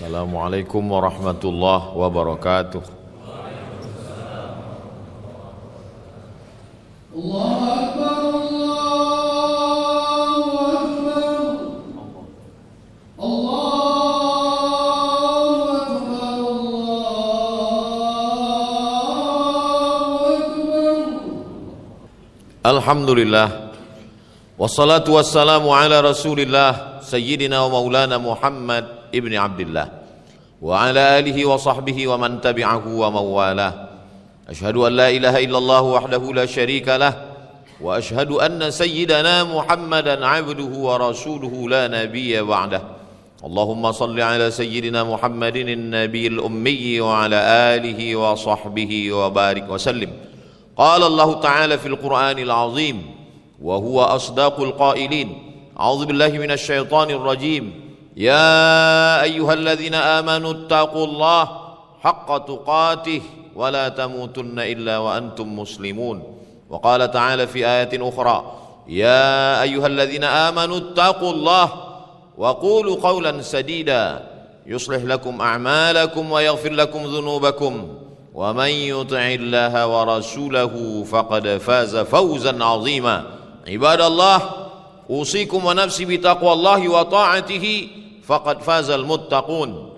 Assalamualaikum warahmatullahi wabarakatuh. Allahu Akbar, Allahu Akbar, Allahu Akbar, Allahu Akbar. Alhamdulillah. Wassalatu wassalamu ala Rasulillah Sayyidina wa Maulana Muhammad ibni Abdillah wa ala alihi wa sahbihi wa man tabi'ahu wa mawalah. Ashhadu an la ilaha illallah wahdahu la syarika lah wa ashhadu anna sayyidana Muhammadan abduhu wa rasuluhu la nabiyya ba'dah. Allahumma salli ala sayyidina Muhammadin an-nabiyil ummi wa ala alihi wa sahbihi wa barik wa sallim. Qala Allah ta'ala fil Qur'anil azim wa huwa asdaqul qailin. A'udzu billahi minasy syaithanir rajim. Ya ayyuhalladzina amanu taqullaha haqqa tuqatih wa la tamutunna illa wa antum muslimun. Wa qala ta'ala fi ayatin ukhra. Ya ayyuhalladzina amanu taqullaha wa qulu qawlan sadida yuslih lakum a'malakum wa yaghfir lakum dhunubakum. Wa man yuti'illaha wa rasulahu faqad faza fawzan 'azima. Ibadallah, usikum wa nafsi bitaqwallahi wa ta'atihi faqad fazal muttaqun.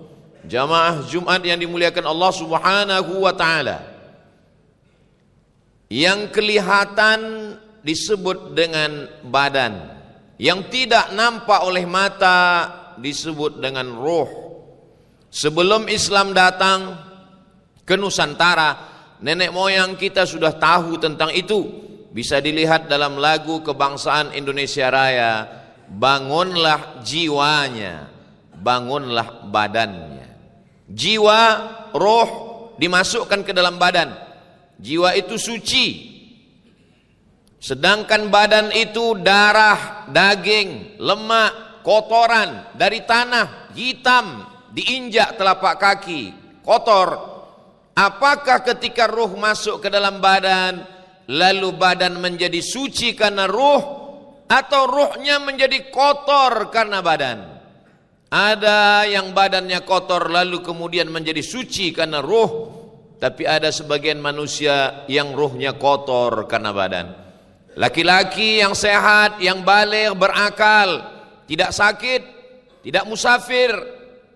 Jamaah Jumat yang dimuliakan Allah Subhanahu wa taala, yang kelihatan disebut dengan badan, yang tidak nampak oleh mata disebut dengan ruh. Sebelum Islam datang ke Nusantara, nenek moyang kita sudah tahu tentang itu. Bisa dilihat dalam lagu kebangsaan Indonesia Raya, bangunlah jiwanya, bangunlah badannya. Jiwa, roh dimasukkan ke dalam badan. Jiwa itu suci, sedangkan badan itu darah, daging, lemak, kotoran dari tanah, hitam, diinjak telapak kaki, kotor. Apakah ketika ruh masuk ke dalam badan, lalu badan menjadi suci karena ruh, atau ruhnya menjadi kotor karena badan? Ada yang badannya kotor lalu kemudian menjadi suci karena ruh, tapi ada sebagian manusia yang ruhnya kotor karena badan. Laki-laki yang sehat, yang baligh, berakal, tidak sakit, tidak musafir,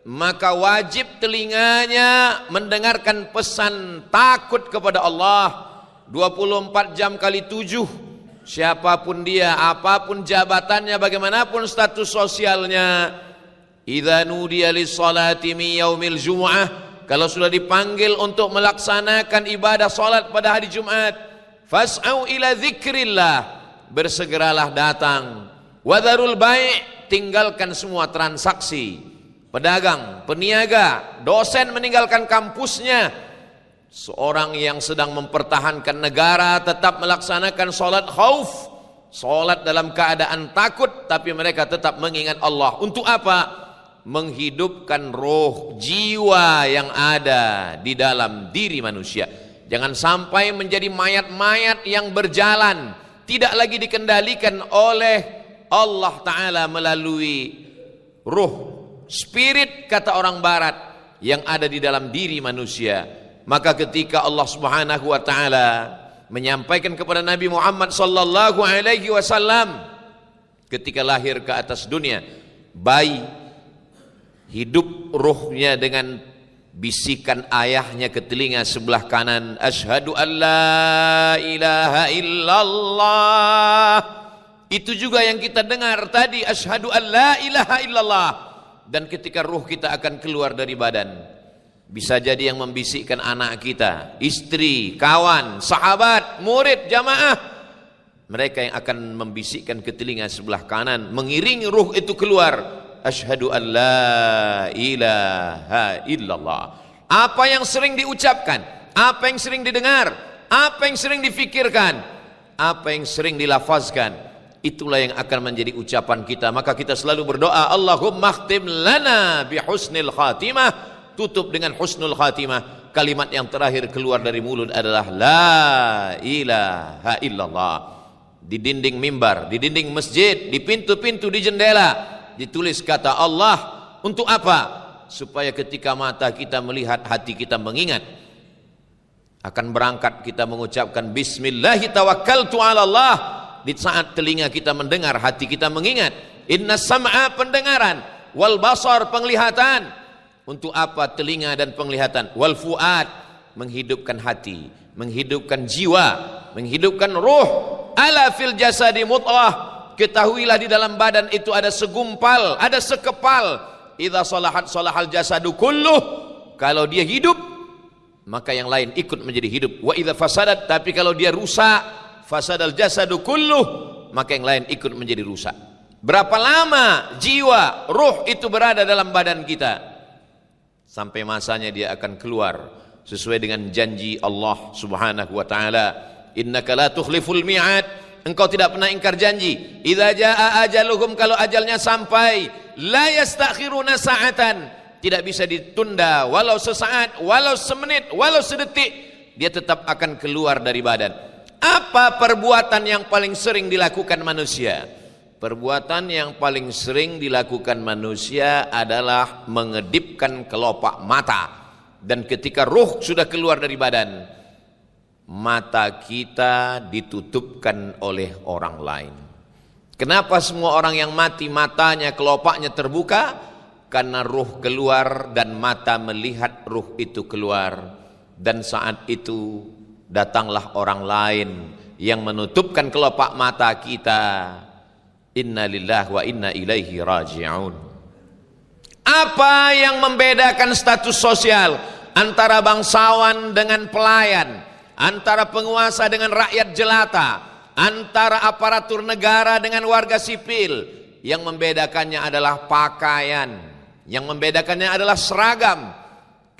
maka wajib telinganya mendengarkan pesan takut kepada Allah 24 jam kali 7. Siapapun dia, apapun jabatannya, bagaimanapun status sosialnya, idza nudiya lis-salati min yaumil jumu'ah, kalau sudah dipanggil untuk melaksanakan ibadah salat pada hari Jumat, fas'au ila dzikrillah, bersegeralah datang. Wadharul bai', tinggalkan semua transaksi. Pedagang, peniaga, dosen meninggalkan kampusnya. Seorang yang sedang mempertahankan negara tetap melaksanakan salat khauf, salat dalam keadaan takut, tapi mereka tetap mengingat Allah. Untuk apa? Menghidupkan roh, jiwa yang ada di dalam diri manusia. Jangan sampai menjadi mayat-mayat yang berjalan, tidak lagi dikendalikan oleh Allah Ta'ala melalui ruh, spirit kata orang barat yang ada di dalam diri manusia. Maka ketika Allah Subhanahu wa taala menyampaikan kepada Nabi Muhammad sallallahu alaihi wasallam ketika lahir ke atas dunia, bayi hidup ruhnya dengan bisikan ayahnya ke telinga sebelah kanan, asyhadu an la ilaha illallah. Itu juga yang kita dengar tadi, asyhadu an la ilaha illallah. Dan ketika ruh kita akan keluar dari badan, bisa jadi yang membisikkan anak kita, istri, kawan, sahabat, murid, jamaah. Mereka yang akan membisikkan ke telinga sebelah kanan, mengiringi ruh itu keluar, asyhadu an la ilaha illallah. Apa yang sering diucapkan, apa yang sering didengar, apa yang sering difikirkan, apa yang sering dilafazkan, itulah yang akan menjadi ucapan kita. Maka kita selalu berdoa, Allahumma khtim lana bihusnil khatimah. Tutup dengan husnul khatimah. Kalimat yang terakhir keluar dari mulut adalah la ilaha illallah. Di dinding mimbar, di dinding masjid, di pintu-pintu, di jendela ditulis kata Allah. Untuk apa? supaya ketika mata kita melihat, hati kita mengingat. Akan berangkat kita mengucapkan Bismillahi tawakkaltu ala Allah. Di saat telinga kita mendengar, hati kita mengingat. Inna sam'a pendengaran, wal basar penglihatan. Untuk apa telinga dan penglihatan? Wal fuad menghidupkan hati, menghidupkan jiwa, menghidupkan ruh. Ala fil jasadi mudghah. Ketahuilah di dalam badan itu ada segumpal, ada sekepal. Idza salahat salahal jasadu kulluh. Kalau dia hidup, maka yang lain ikut menjadi hidup. Wa idza fasadat, tapi kalau dia rusak, fasadal jasadu kulluh, maka yang lain ikut menjadi rusak. Berapa lama jiwa, ruh itu berada dalam badan kita? Sampai masanya dia akan keluar sesuai dengan janji Allah Subhanahu wa taala. Innaka la tukhliful mi'ad. Engkau tidak pernah ingkar janji. Idza jaa ajaluhum, kalau ajalnya sampai, la yastakhiruna sa'atan, tidak bisa ditunda walau sesaat, walau semenit, walau sedetik, dia tetap akan keluar dari badan. Apa perbuatan yang paling sering dilakukan manusia? Perbuatan yang paling sering dilakukan manusia adalah mengedipkan kelopak mata. Dan ketika ruh sudah keluar dari badan, mata kita ditutupkan oleh orang lain. Kenapa semua orang yang mati matanya, kelopaknya terbuka? Karena ruh keluar dan mata melihat ruh itu keluar. Dan saat itu datanglah orang lain yang menutupkan kelopak mata kita. Inna lillahi wa inna ilaihi raji'un. Apa yang membedakan status sosial antara bangsawan dengan pelayan, antara penguasa dengan rakyat jelata, antara aparatur negara dengan warga sipil? Yang membedakannya adalah pakaian, yang membedakannya adalah seragam.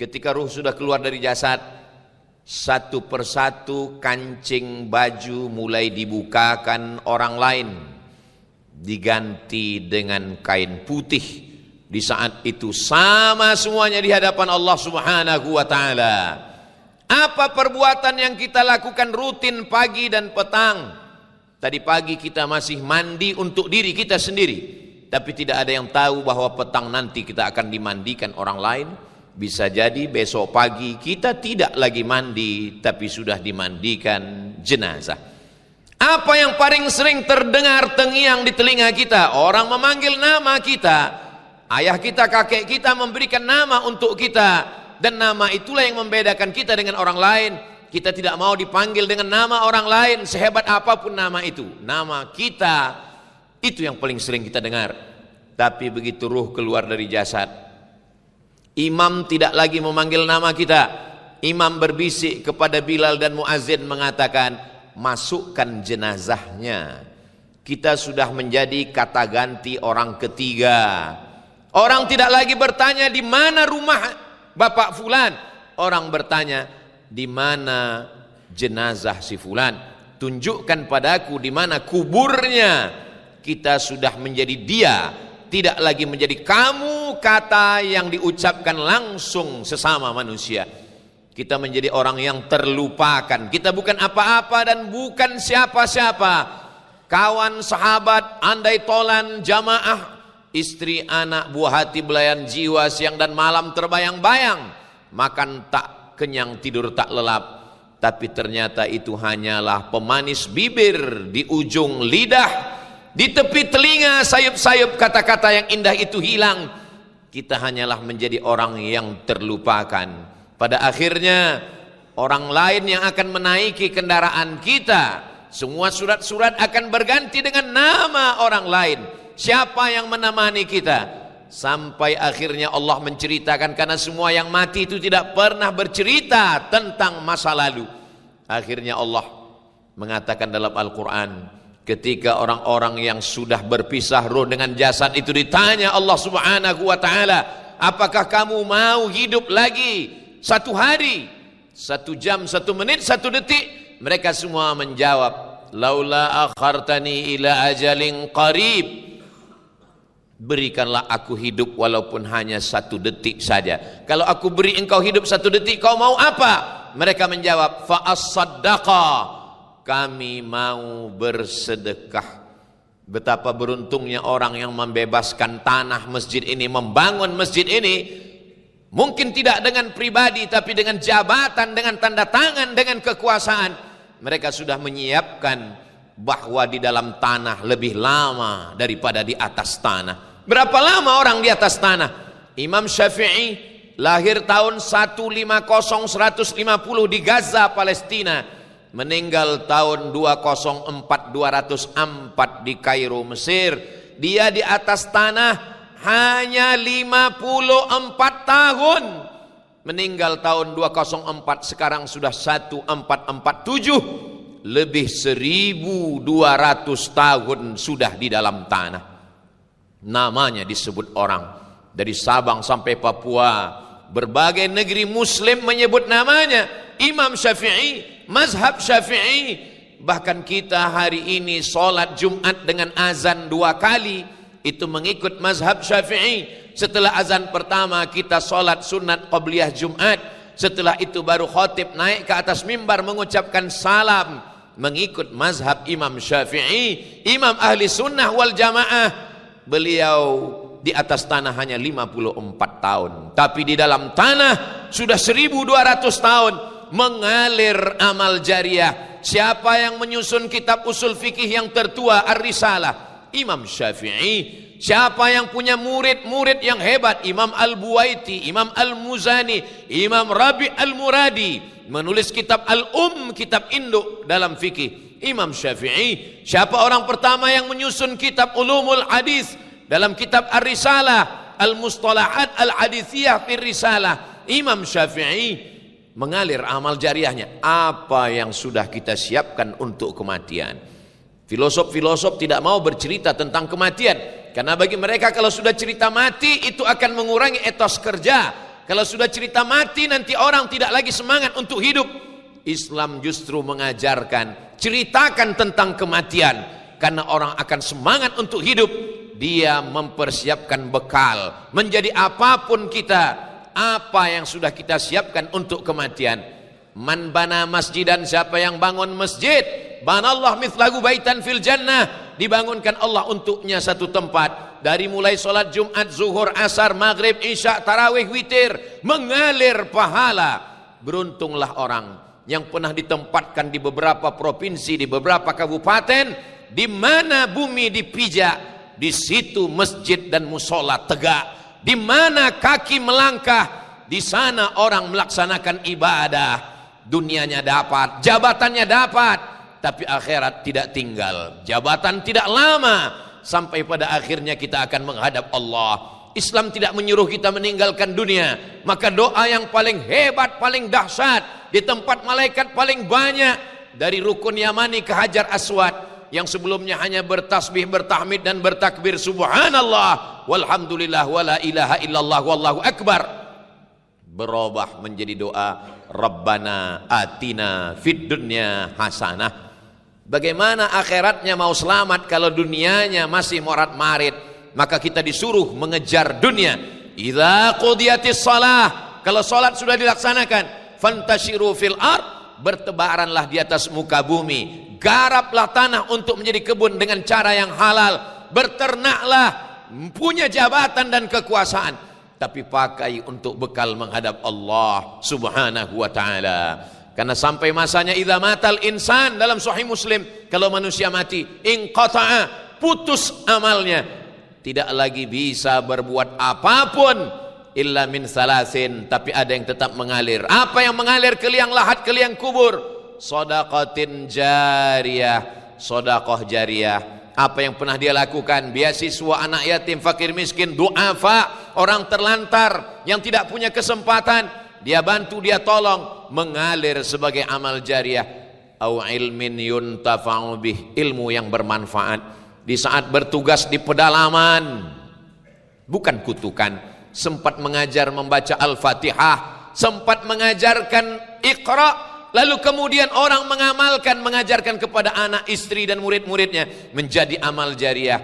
Ketika ruh sudah keluar dari jasad, satu persatu kancing baju mulai dibukakan orang lain, diganti dengan kain putih. Di saat itu sama semuanya di hadapan Allah Subhanahu wa taala. Apa perbuatan yang kita lakukan rutin pagi dan petang? Tadi pagi kita masih mandi untuk diri kita sendiri, tapi tidak ada yang tahu bahwa petang nanti kita akan dimandikan orang lain. Bisa jadi besok pagi kita tidak lagi mandi, tapi sudah dimandikan jenazah. Apa yang paling sering terdengar terngiang di telinga kita? Orang memanggil nama kita. Ayah kita, kakek kita memberikan nama untuk kita, dan nama itulah yang membedakan kita dengan orang lain. Kita tidak mau dipanggil dengan nama orang lain, sehebat apapun nama itu. Nama kita itu yang paling sering kita dengar. Tapi begitu ruh keluar dari jasad, imam tidak lagi memanggil nama kita. Imam berbisik kepada Bilal dan Muazzin mengatakan, masukkan jenazahnya. Kita sudah menjadi kata ganti orang ketiga. Orang tidak lagi bertanya di mana rumah Bapak Fulan. Orang bertanya di mana jenazah si Fulan. Tunjukkan padaku di mana kuburnya. Kita sudah menjadi dia, tidak lagi menjadi kamu, kata yang diucapkan langsung sesama manusia. Kita menjadi orang yang terlupakan. Kita bukan apa-apa dan bukan siapa-siapa. Kawan, sahabat, andai tolan, jamaah, istri, anak, buah hati, belayan jiwa, siang dan malam terbayang-bayang. Makan tak kenyang, tidur tak lelap. Tapi ternyata itu hanyalah pemanis bibir di ujung lidah. Di tepi telinga, sayup-sayup kata-kata yang indah itu hilang. Kita hanyalah menjadi orang yang terlupakan. Pada akhirnya orang lain yang akan menaiki kendaraan kita. Semua surat-surat akan berganti dengan nama orang lain. Siapa yang menemani kita? Sampai akhirnya Allah menceritakan, karena semua yang mati itu tidak pernah bercerita tentang masa lalu. Akhirnya Allah mengatakan dalam Al-Quran, ketika orang-orang yang sudah berpisah ruh dengan jasad itu ditanya Allah Subhanahu wa ta'ala, apakah kamu mau hidup lagi 1 hari, 1 jam, 1 menit, 1 detik? Mereka semua menjawab, laula akhartani ila ajalin qarib, berikanlah aku hidup walaupun hanya 1 detik saja. Kalau aku beri engkau hidup 1 detik, kau mau apa? Mereka menjawab, fa'as-saddaqa, kami mau bersedekah. Betapa beruntungnya orang yang membebaskan tanah masjid ini, membangun masjid ini. Mungkin tidak dengan pribadi, tapi dengan jabatan, dengan tanda tangan, dengan kekuasaan. Mereka sudah menyiapkan bahwa di dalam tanah lebih lama daripada di atas tanah. Berapa lama orang di atas tanah? Imam Syafi'i lahir tahun 150 di Gaza, Palestina. Meninggal tahun 204 di Kairo, Mesir. Dia di atas tanah hanya 54 tahun. Meninggal tahun 204, sekarang sudah 1447. Lebih 1200 tahun sudah di dalam tanah. Namanya disebut orang dari Sabang sampai Papua, berbagai negeri muslim menyebut namanya Imam Syafi'i, mazhab Syafi'i. Bahkan kita hari ini sholat Jumat dengan azan 2 kali, itu mengikut mazhab Syafi'i. Setelah azan pertama kita sholat sunat qabliyah Jumat. Setelah itu baru khatib naik ke atas mimbar mengucapkan salam, mengikut mazhab Imam Syafi'i, imam ahli sunnah wal jamaah. Beliau di atas tanah hanya 54 tahun, tapi di dalam tanah sudah 1200 tahun mengalir amal jariah. Siapa yang menyusun kitab usul fikih yang tertua Ar-Risalah? Imam Syafi'i. Siapa yang punya murid-murid yang hebat? Imam Al-Buwaiti, Imam Al-Muzani, Imam Rabi' Al-Muradi, menulis kitab kitab induk dalam fikih. Imam Syafi'i. Siapa orang pertama yang menyusun kitab Ulumul Hadis dalam kitab Ar-Risalah, Al-Mustalahat Al-Hadithiyah fi Risalah? Imam Syafi'i. Mengalir amal jariahnya. Apa yang sudah kita siapkan untuk kematian? Filosof-filosof tidak mau bercerita tentang kematian, karena bagi mereka kalau sudah cerita mati itu akan mengurangi etos kerja. Kalau sudah cerita mati nanti orang tidak lagi semangat untuk hidup. Islam justru mengajarkan ceritakan tentang kematian, karena orang akan semangat untuk hidup. Dia mempersiapkan bekal. Menjadi apapun kita, apa yang sudah kita siapkan untuk kematian. Man bana masjidan, siapa yang bangun masjid, banallah mithlahu baitan fil jannah, dibangunkan Allah untuknya satu tempat. Dari mulai solat Jumat, zuhur, asar, maghrib, isya, tarawih, witir, mengalir pahala. Beruntunglah orang yang pernah ditempatkan di beberapa provinsi, di beberapa kabupaten, di mana bumi dipijak, di situ masjid dan musola tegak. Di mana kaki melangkah, di sana orang melaksanakan ibadah. Dunianya dapat, jabatannya dapat, tapi akhirat tidak tinggal. Jabatan tidak lama, sampai pada akhirnya kita akan menghadap Allah. Islam tidak menyuruh kita meninggalkan dunia. Maka doa yang paling hebat, paling dahsyat, di tempat malaikat paling banyak, dari rukun Yamani ke Hajar Aswad, yang sebelumnya hanya bertasbih, bertahmid dan bertakbir subhanallah walhamdulillah wala ilaha illallah wallahu akbar, berubah menjadi doa Rabbana atina fid dunya hasanah. Bagaimana akhiratnya mau selamat kalau dunianya masih morat-marit? Maka kita disuruh mengejar dunia. Idza qudiyatis shalah, kalau salat sudah dilaksanakan, fantashiru fil ard, bertebaranlah di atas muka bumi. Garaplah tanah untuk menjadi kebun dengan cara yang halal. Berternaklah, punya jabatan dan kekuasaan, tapi pakai untuk bekal menghadap Allah subhanahu wa ta'ala. Karena sampai masanya idza matal insan, dalam Sahih Muslim, kalau manusia mati, inqata'a, putus amalnya, tidak lagi bisa berbuat apapun illa min salasin, tapi ada yang tetap mengalir. Apa yang mengalir? Ke liang lahat, ke liang kubur. Shadaqatin jariyah, sedekah jariah. Apa yang pernah dia lakukan? Beasiswa anak yatim, fakir miskin, du'afa, orang terlantar yang tidak punya kesempatan, dia bantu, dia tolong, mengalir sebagai amal jariah. Au ilmin yuntafa'u bih, ilmu yang bermanfaat. Di saat bertugas di pedalaman, bukan kutukan, sempat mengajar membaca Al-Fatihah, sempat mengajarkan Iqra. Lalu kemudian orang mengamalkan, mengajarkan kepada anak, istri dan murid-muridnya, menjadi amal jariah.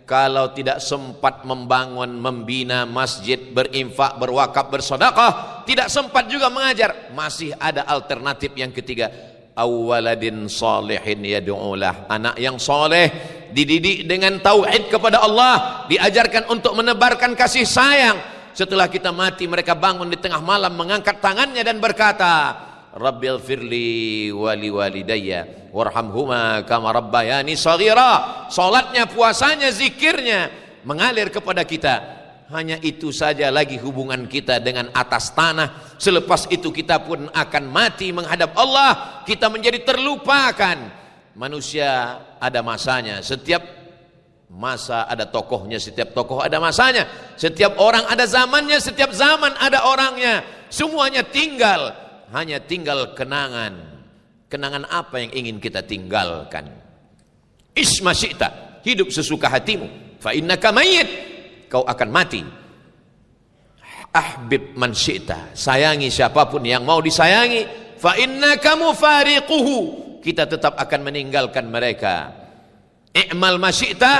Kalau tidak sempat membangun, membina masjid, berinfak, berwakaf, bersedekah, tidak sempat juga mengajar, masih ada alternatif yang ketiga. Awaladin salihin yad'ulah, anak yang soleh, dididik dengan tauhid kepada Allah, diajarkan untuk menebarkan kasih sayang. setelah kita mati mereka bangun di tengah malam mengangkat tangannya dan berkata, Rabbil firli wali walidayya warhamhuma kama rabbayani shaghira. Salatnya, puasanya, zikirnya mengalir kepada kita. Hanya itu saja lagi hubungan kita dengan atas tanah. Selepas itu kita pun akan mati menghadap Allah. Kita menjadi terlupakan. Manusia ada masanya. Setiap masa ada tokohnya, setiap tokoh ada masanya. Setiap orang ada zamannya, setiap zaman ada orangnya. Semuanya tinggal. Hanya tinggal kenangan. Kenangan apa yang ingin kita tinggalkan? Isma syi'ta, hidup sesuka hatimu. Fa innaka mayyit, kau akan mati. Ahbib man syi'ta, sayangi siapapun yang mau disayangi. Fa innaka mufariquhu, kita tetap akan meninggalkan mereka. I'mal ma syi'ta,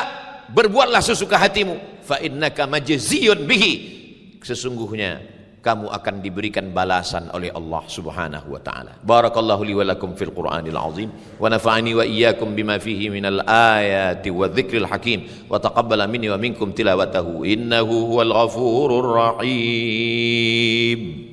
berbuatlah sesuka hatimu. Fa innaka majziyun bihi, sesungguhnya kamu akan diberikan balasan oleh Allah Subhanahu wa taala. Barakallahu li wa lakum fil Qur'anil azim wa nafa'ani wa iyyakum bima fihi minal ayati wadh-dhikril hakim wa taqabbala minni wa minkum tilawatahu innahu huwal ghafurur rahim.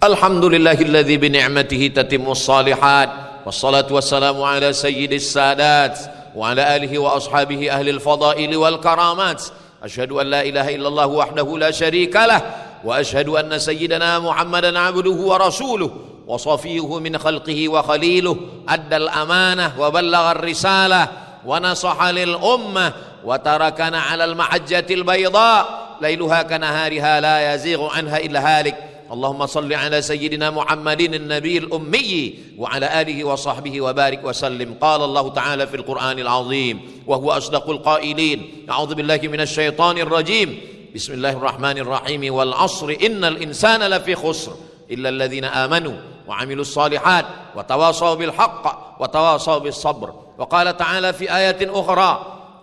Alhamdulillahilladzi bi ni'matihi tatimmus shalihat wassalatu wassalamu ala sayyidis sadat wa ala alihi wa ashabihi ahlil fadaili wal karamat. Asyhadu an la ilaha illallah wahdahu la syarikalah wa asyhadu anna sayyidana Muhammadan abduhu wa rasuluh wa safiyuhu min khalqihi wa khaliluh, addal amanah wa ballaghar risalah wa nasaha lil ummah wa tarakana 'alal mahajjatil bayda lailuha kanahariha la yazighu anha illa halik. اللهم صل على سيدنا محمد النبي الأمي وعلى آله وصحبه وبارك وسلم. قال الله تعالى في القرآن العظيم وهو أصدق القائلين: أعوذ بالله من الشيطان الرجيم بسم الله الرحمن الرحيم والعصر إن الإنسان لفي خسر إلا الذين آمنوا وعملوا الصالحات وتواصوا بالحق وتواصوا بالصبر. وقال تعالى في آية أخرى: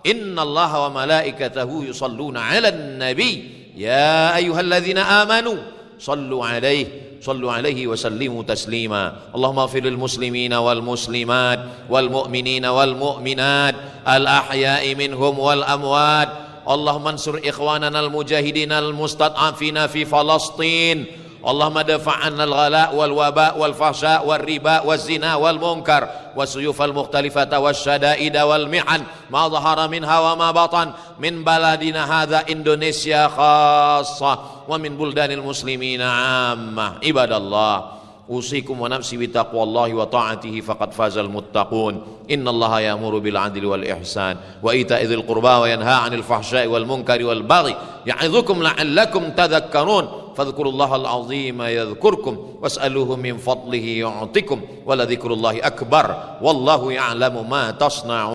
إن الله وملائكته يصلون على النبي يا أيها الذين آمنوا صلوا عليه وسلموا تسليما. اللهم اغفر للمسلمين والمسلمات والمؤمنين والمؤمنات الأحياء منهم والأموات. اللهم انصر إخواننا المجاهدين المستضعفين في فلسطين. اللهم دفع عنا الغلاء والوباء والفحشاء والربا والزنا والمنكر والسيوف المختلفة والشدائد والمحن ما ظهر منها وما بطن من بلدنا هذا إندونيسيا خاصة ومن بلدان المسلمين عامة. عباد الله، أوصيكم ونفسي بتقوى الله وطاعته فقد فاز المتقون. إن الله يأمر بالعدل والإحسان وإيتاء ذي القربى وينهى عن الفحشاء والمنكر والبغي يعظكم لعلكم تذكرون. فاذكروا الله العظيم يذكركم واسألوه من فضله يعطكم ولذكر الله أكبر والله يعلم ما تصنعون.